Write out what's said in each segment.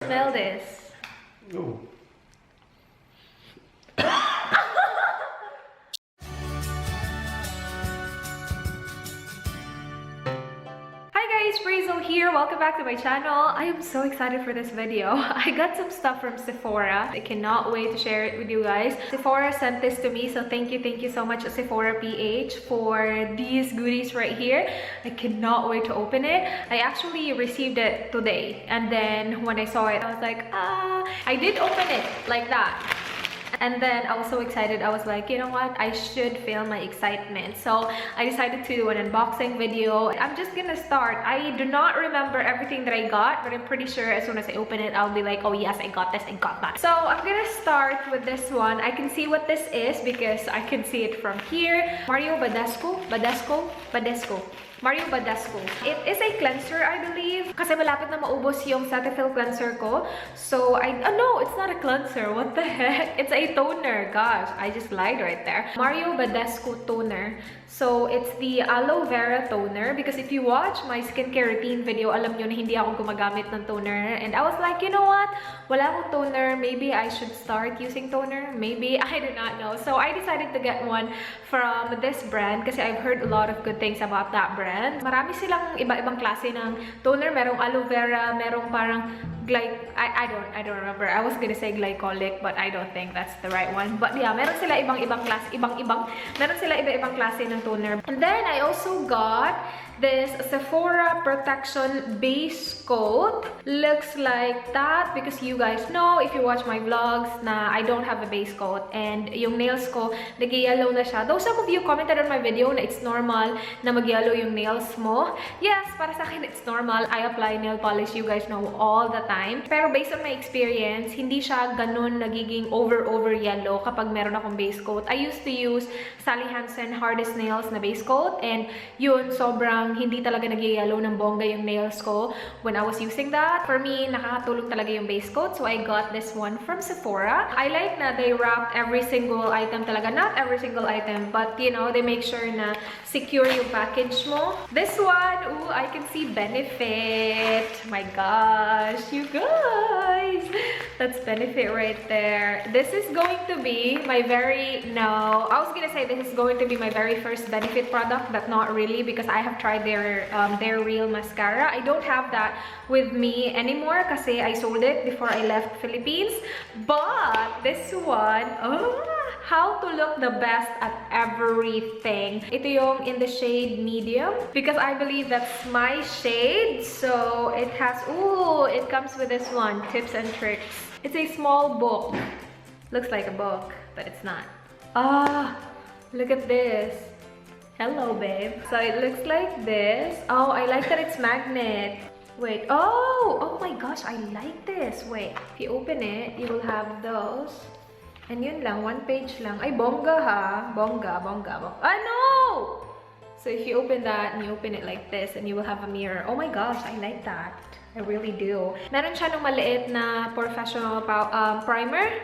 Smell this. Oh. Rhaze here. Welcome back to my channel. I am so excited for this video. I got some stuff from Sephora. I cannot wait to share it with you guys. Sephora sent this to me, so thank you so much Sephora PH for these goodies right here. I cannot wait to open it. I actually received it today, and then when I saw it, I was like, I did open it like that. And then I was so excited. I was like, you know what? I should film my excitement. So I decided to do an unboxing video. I'm just gonna start. I do not remember everything that I got, but I'm pretty sure as soon as I open it, I'll be like, oh yes, I got this, I got that. So I'm gonna start with this one. I can see what this is because I can see it from here. Badescu. Mario Badescu. It is a cleanser, I believe. Kasi malapit na maubos yung Cetaphil cleanser ko. So, no, it's not a cleanser. What the heck? It's a toner. Gosh, I just lied right there. Mario Badescu toner. So, it's the Aloe Vera toner. Because if you watch my skincare routine video, alam nyo na hindi ako gumagamit ng toner. And I was like, you know what? Wala akong toner. Maybe I should start using toner. Maybe. I do not know. So, I decided to get one from this brand. Kasi I've heard a lot of good things about that brand. Marami silang iba-ibang klase ng toner. Merong aloe vera, merong parang I don't remember. I was gonna say glycolic, but I don't think that's the right one. But yeah, meron sila ibang-ibang klase, meron sila iba-ibang klase ng toner. And then I also got this Sephora Protection Base Coat. Looks like that because you guys know, if you watch my vlogs, na I don't have a base coat. And yung nails ko, nag-yellow na siya. Though some of you commented on my video na it's normal na mag-yellow yung nails mo. Yes, para sa akin, it's normal. I apply nail polish, you guys know, all the time. Pero based on my experience, hindi siya ganun nagiging over yellow kapag meron akong base coat. I used to use Sally Hansen Hardest Nails na base coat. And yun, sobrang hindi talaga nag-yellow ng bongga yung nails ko when I was using that. For me, nakakatulong talaga yung base coat. So I got this one from Sephora. I like na they wrapped every single item talaga. Not every single item, but you know, they make sure na secure yung package mo. This one, ooh, I can see Benefit. My gosh, you guys. That's Benefit right there. This is going to be my I was gonna say this is going to be my very first Benefit product, but not really because I have tried their real mascara. I don't have that with me anymore kasi I sold it before I left Philippines. But this one, how to look the best at everything. Ito yung in the shade medium because I believe that's my shade. So it has, it comes with this one, tips and tricks. It's a small book. Looks like a book, but it's not. Look at this. Hello, babe. So it looks like this. Oh, I like that it's magnet. Wait. Oh my gosh, I like this. Wait. If you open it, you will have those. And yun lang, one page lang. Ay, bongga ha. Bongga. No! So if you open that and you open it like this and you will have a mirror. Oh my gosh, I like that. I really do. Meron siya ng maliit na professional primer.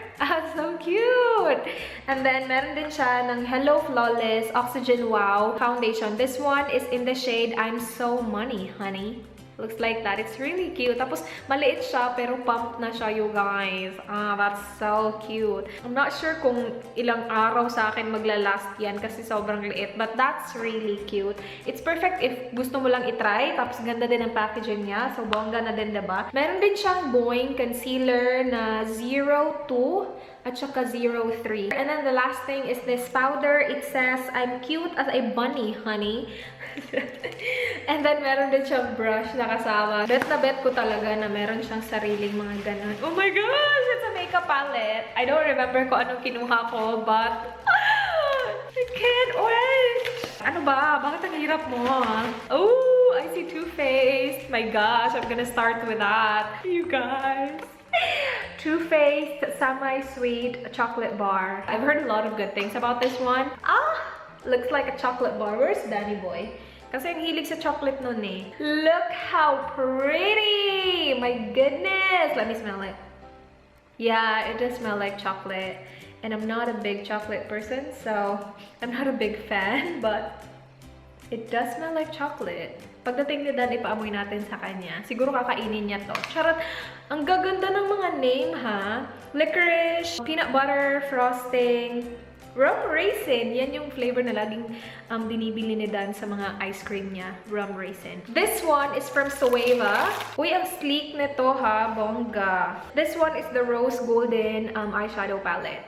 So cute! And then, meron din siya ng Hello Flawless Oxygen Wow Foundation. This one is in the shade I'm So Money, honey. Looks like that. It's really cute. Tapos, maliit siya, pero pump na siya, you guys. That's so cute. I'm not sure kung ilang araw sa akin maglalast yan kasi sobrang liit. But that's really cute. It's perfect if gusto mo lang itry. Tapos, ganda din ang packaging niya. So, bongga na din, diba? Meron din siyang Boing Concealer na 02 at saka 03. And then, the last thing is this powder. It says, I'm cute as a bunny, honey. And then, meron din siyang brush na kasama. Bet na bet ko talaga na meron siyang sariling mga ganun. Oh my gosh! It's a makeup palette. I don't remember kung anong kinuha ko, but I can't wait! Ano ba? Bakit ang hirap mo? Oh, I see Too Faced. My gosh, I'm gonna start with that. You guys. Too Faced Semi-Sweet Chocolate Bar. I've heard a lot of good things about this one. Looks like a chocolate bar. Where's Danny Boy? Kasi ang hilig sa chocolate nun eh. Look how pretty! My goodness! Let me smell it. Yeah, it does smell like chocolate. And I'm not a big chocolate person, so I'm not a big fan, but it does smell like chocolate. Pagdating ni Dan, ipaamoy natin sa kanya. Siguro kakainin niya to. Charot! Ang gaganda ng mga name, ha? Licorice, peanut butter, frosting, rum raisin. Yan yung flavor na laging binibili ni Dan sa mga ice cream niya. Rum raisin. This one is from Sueva. Uy, ang sleek nito, ha? Bongga. This one is the rose golden eyeshadow palette.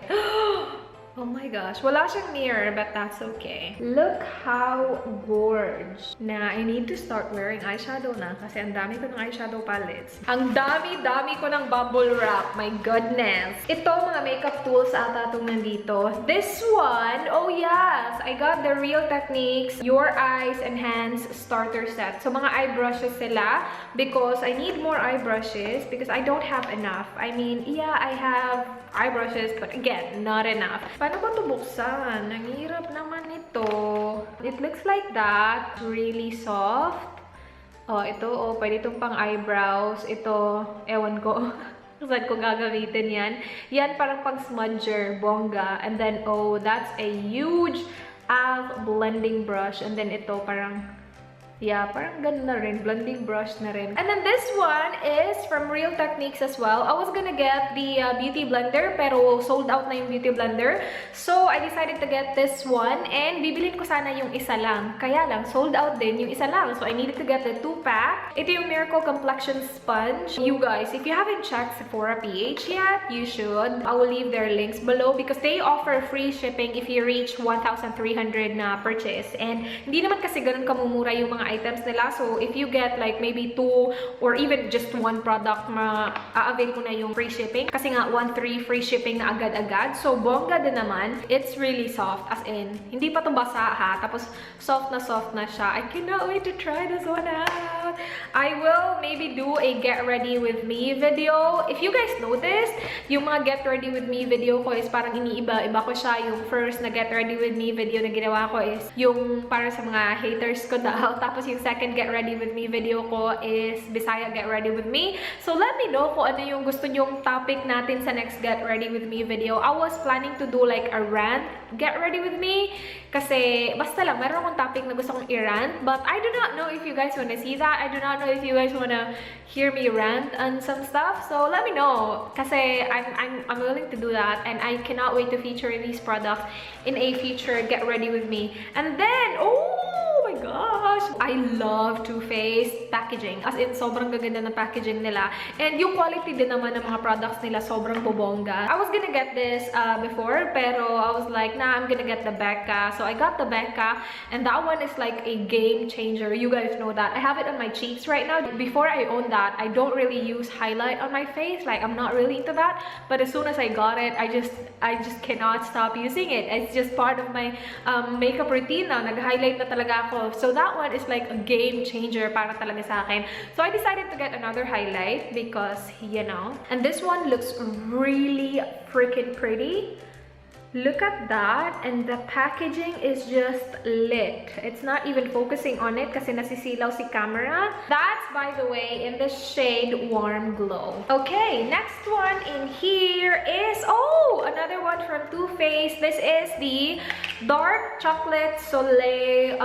Oh my gosh. Wala siyang mirror, but that's okay. Look how gorge. Na, I need to start wearing eyeshadow na kasi ang dami ko ng eyeshadow palettes. Ang dami-dami ko ng bubble wrap. My goodness. Ito, mga makeup tools ata itong nandito. This one, oh yes! I got the Real Techniques Your Eyes and Hands Starter Set. So, mga eye brushes sila because I need more eye brushes because I don't have enough. I mean, yeah, I have eye brushes, but again, not enough. Paano ba ito buksan? Ang hirap naman ito. It looks like that. Really soft. Oh, ito, oh, pwede itong pang eyebrows. Ito, ewan ko. Saan ko gagamitin yan? Yan parang pang smudger, bongga. And then, oh, that's a huge blending brush. And then ito, parang, yeah, parang ganun na rin. Blending brush na rin. And then this one is from Real Techniques as well. I was gonna get the beauty blender, pero sold out na yung beauty blender. So, I decided to get this one. And bibilin ko sana yung isa lang. Kaya lang, sold out din yung isa lang. So, I needed to get the 2-pack. Ito yung Miracle Complexion Sponge. You guys, if you haven't checked Sephora PH yet, you should. I will leave their links below because they offer free shipping if you reach 1,300 na purchase. And hindi naman kasi ganun kamumura yung mga items nila. So, if you get like maybe 2 or even just 1 product, ma-avail ko na yung free shipping. Kasi nga, 1-3 free shipping na agad-agad. So, bongga din naman. It's really soft. As in, hindi pa ito basa ha. Tapos, soft na siya. I cannot wait to try this one out. I will maybe do a get ready with me video. If you guys noticed, yung mga get ready with me video ko is parang iniiba-iba ko siya. Yung first na get ready with me video na ginawa ko is yung para sa mga haters ko daw. Tapos yung second get ready with me video ko is Bisaya get ready with me. So let me know kung ano yung gusto nyong topic natin sa next get ready with me video. I was planning to do like a rant get ready with me kasi basta lang meron akong topic na gusto kong i-rant, but I do not know if you guys wanna see that. I do not know if you guys wanna hear me rant on some stuff. So let me know kasi I'm willing to do that and I cannot wait to feature these products in a future get ready with me. And then oh my gosh! I love Too Faced packaging. As in, sobrang gaganda ng packaging nila. And yung quality din naman ng mga products nila, sobrang bobongga. I was gonna get this before, pero I was like, nah, I'm gonna get the Becca. So I got the Becca, and that one is like a game changer. You guys know that. I have it on my cheeks right now. Before I own that, I don't really use highlight on my face. Like, I'm not really into that. But as soon as I got it, I just cannot stop using it. It's just part of my makeup routine now. Nag-highlight na talaga ako. So that one is like a game changer para talaga sa akin. So I decided to get another highlight because, you know. And this one looks really freaking pretty. Look at that, and the packaging is just lit. It's not even focusing on it kasi nasisilaw si camera. That's, by the way, in the shade Warm Glow. Okay, next one in here is, oh, another one from Too Faced. This is the Dark Chocolate Soleil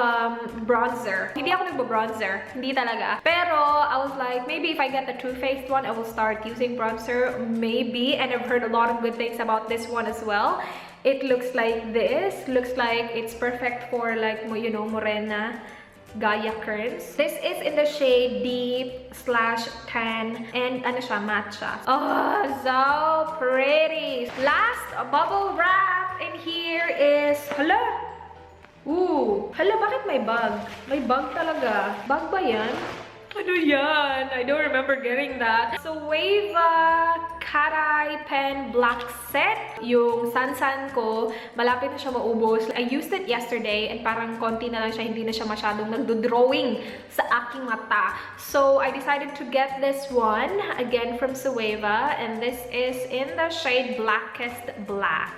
bronzer. Hindi ako nagbo-bronzer. Hindi talaga. Pero, I was like, maybe if I get the Too Faced one, I will start using bronzer. Maybe. And I've heard a lot of good things about this one as well. It looks like this. Looks like it's perfect for like, you know, morena Gaia curls. This is in the shade Deep/Tan and ano siya, matcha. Oh, so pretty. Last bubble wrap in here is, hala! Ooh! Hala, bakit may bag? May bag talaga. Bag ba yan? Ano yan? I don't remember getting that. So, Wava Cat Eye Pen Black Set. Yung sansan ko, malapit na siya maubos. I used it yesterday and parang konti na lang siya, hindi na siya masyadong nagdo-drawing sa aking mata. So, I decided to get this one, again from Sueva. And this is in the shade Blackest Black.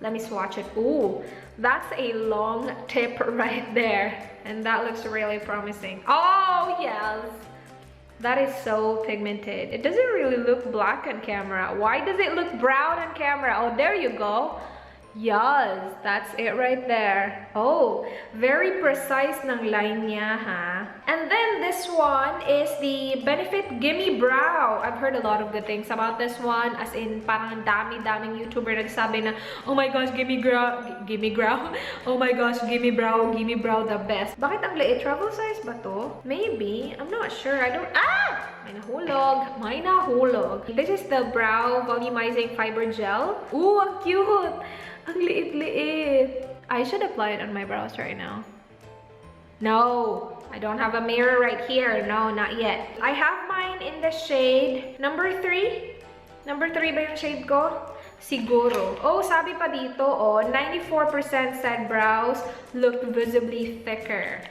Let me swatch it. Ooh, that's a long tip right there. And that looks really promising. Oh, yes. That is so pigmented. It doesn't really look black on camera. Why does it look brown on camera? Oh, there you go. Yes, that's it right there. Oh, very precise ng line niya, ha? And then this one is the Benefit Gimme Brow. I've heard a lot of good things about this one. As in, parang dami-daming YouTuber nagsabi na, oh my gosh, gimme brow. Oh my gosh, gimme brow, the best. Bakit ang liit? Travel size ba to? Maybe. I'm not sure. I don't... Ah! May nahulog. This is the Brow Volumizing Fiber Gel. Ooh, ang cute! Ang liit-liit. I should apply it on my brows right now. No, I don't have a mirror right here. No, not yet. I have mine in the shade number 3. Number 3 ba yung shade ko? Siguro. Oh, sabi pa dito, oh, 94% said brows looked visibly thicker.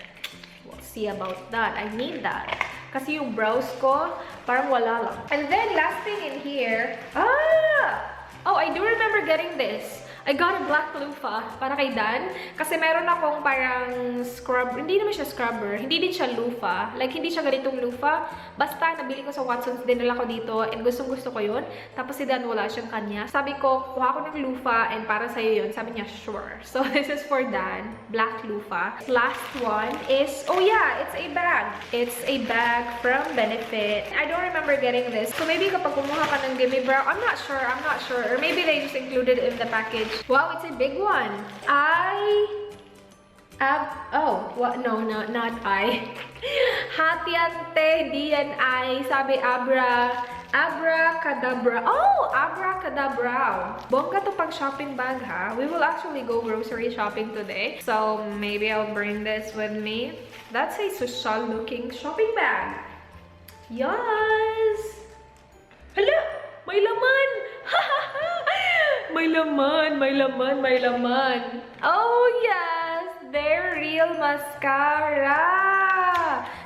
We'll see about that. I need that. Kasi yung brows ko, parang wala lang. And then, last thing in here, oh, I do remember getting this. I got a black loofah para kay Dan. Kasi meron akong parang scrub. Hindi naman siya scrubber. Hindi din siya loofah. Like, hindi siya ganitong loofah. Basta, nabili ko sa Watson's. Dinala ko dito. And gustong-gusto ko yun. Tapos si Dan, wala siyang kanya. Sabi ko, kuha ko ng loofah. And para sa'yo yun. Sabi niya, sure. So, this is for Dan. Black loofah. Last one is, oh yeah, it's a bag. It's a bag from Benefit. I don't remember getting this. So, maybe kapag kumuha ka ng Gimme Brow, I'm not sure. Or maybe they just included it in the package. Wow, it's a big one. No, not I. Hatiante, D&I, sabi abracadabra. Oh, abracadabra. Bongga to pag shopping bag, ha? We will actually go grocery shopping today. So, maybe I'll bring this with me. That's a social looking shopping bag. Yes! Hala! May laman! May laman. Oh, yes! They're real mascara!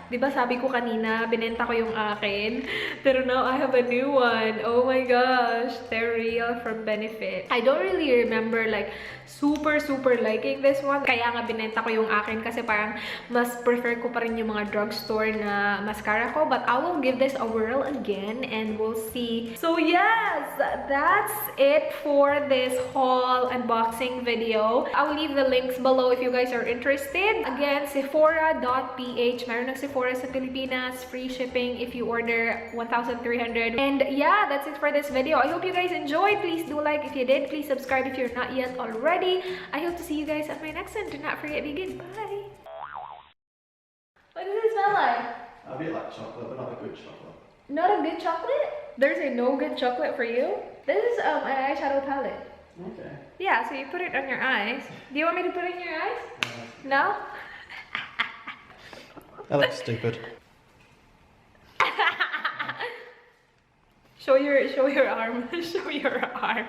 Diba sabi ko kanina, binenta ko yung akin. Pero now I have a new one. Oh my gosh. They're real from Benefit. I don't really remember like super liking this one. Kaya nga binenta ko yung akin kasi parang mas prefer ko pa rin yung mga drugstore na mascara ko. But I will give this a whirl again and we'll see. So yes, that's it for this haul unboxing video. I'll leave the links below if you guys are interested. Again, Sephora.ph. Meron ng Sephora sa Pilipinas. Free shipping if you order 1,300. And yeah, that's it for this video. I hope you guys enjoyed. Please do like if you did. Please subscribe if you're not yet already. I hope to see you guys at my next one. Do not forget to be good. Bye. What does it smell like? A bit like chocolate, but not a good chocolate. Not a good chocolate? There's a no good chocolate for you? This is an eyeshadow palette. Okay. Yeah, so you put it on your eyes. Do you want me to put it in your eyes? No? That looks stupid. Show your arm. Show your arm.